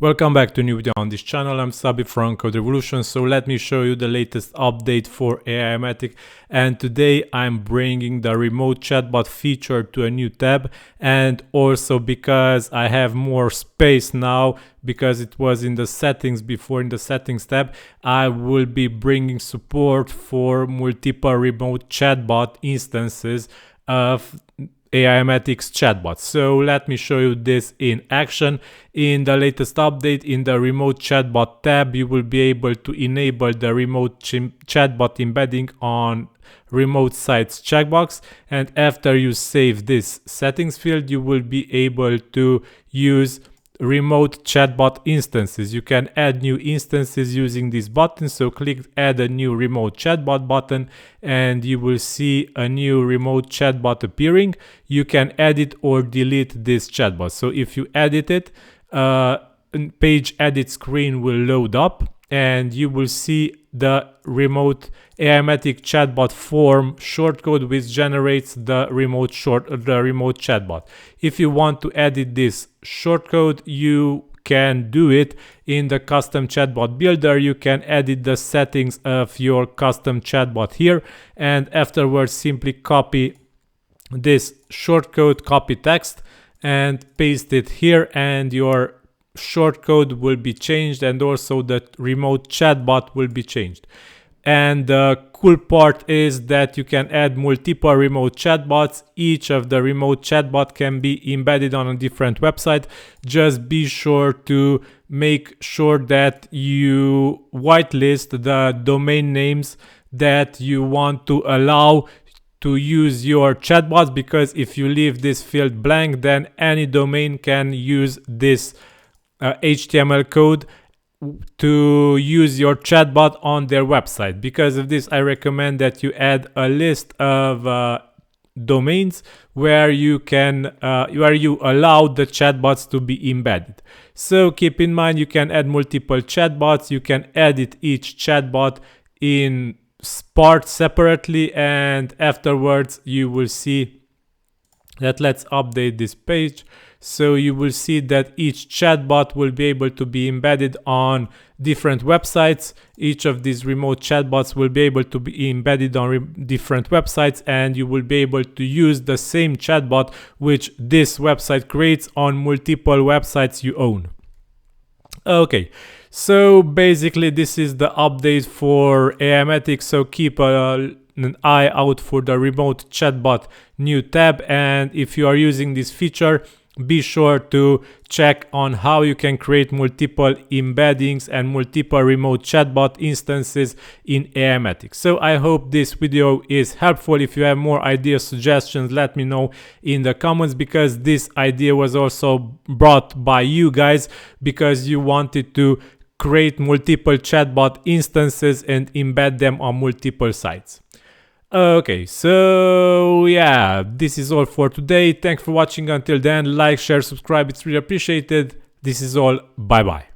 Welcome back to a new video on this channel. I'm Szabi from CodeRevolution. So let me show you the latest update for Aimogen, and today I'm bringing the remote chatbot feature to a new tab, and also because I have more space now because it was in the settings before. In the settings tab I will be bringing support for multiple remote chatbot instances of Aimogen's chatbot. So let me show you this in action. In the latest update, in the remote chatbot tab, you will be able to enable the remote chatbot embedding on remote sites checkbox, and after you save this settings field, you will be able to use remote chatbot instances. You can add new instances using this button. So click add a new remote chatbot button and you will see a new remote chatbot appearing. You can edit or delete this chatbot. So if you edit it, page edit screen will load up and you will see the remote Aimogen chatbot form shortcode which generates the remote chatbot. If you want to edit this shortcode, you can do it in the custom chatbot builder. You can edit the settings of your custom chatbot here, and afterwards simply copy this shortcode, copy text and paste it here, and your shortcode will be changed and also the remote chatbot will be changed. And the cool part is that you can add multiple remote chatbots. Each of the remote chatbot can be embedded on a different website. Just be sure to make sure that you whitelist the domain names that you want to allow to use your chatbots, because if you leave this field blank, then any domain can use this HTML code to use your chatbot on their website. Because of this, I recommend that you add a list of domains where you can where you allow the chatbots to be embedded. So keep in mind, you can add multiple chatbots. You can edit each chatbot in parts separately, and afterwards you will see that. Let's update this page. So you will see that each chatbot will be able to be embedded on different websites. Each of these remote chatbots will be able to be embedded on different websites, and you will be able to use the same chatbot which this website creates on multiple websites you own. Okay, so basically this is the update for Aimogen. So keep an eye out for the remote chatbot new tab, and if you are using this feature, be sure to check on how you can create multiple embeddings and multiple remote chatbot instances in Aimogen. So I hope this video is helpful. If you have more ideas, suggestions, let me know in the comments, because this idea was also brought by you guys because you wanted to create multiple chatbot instances and embed them on multiple sites. Okay, so yeah, this is all for today. Thanks for watching. Until then, like, share, subscribe, it's really appreciated. This is all. Bye bye.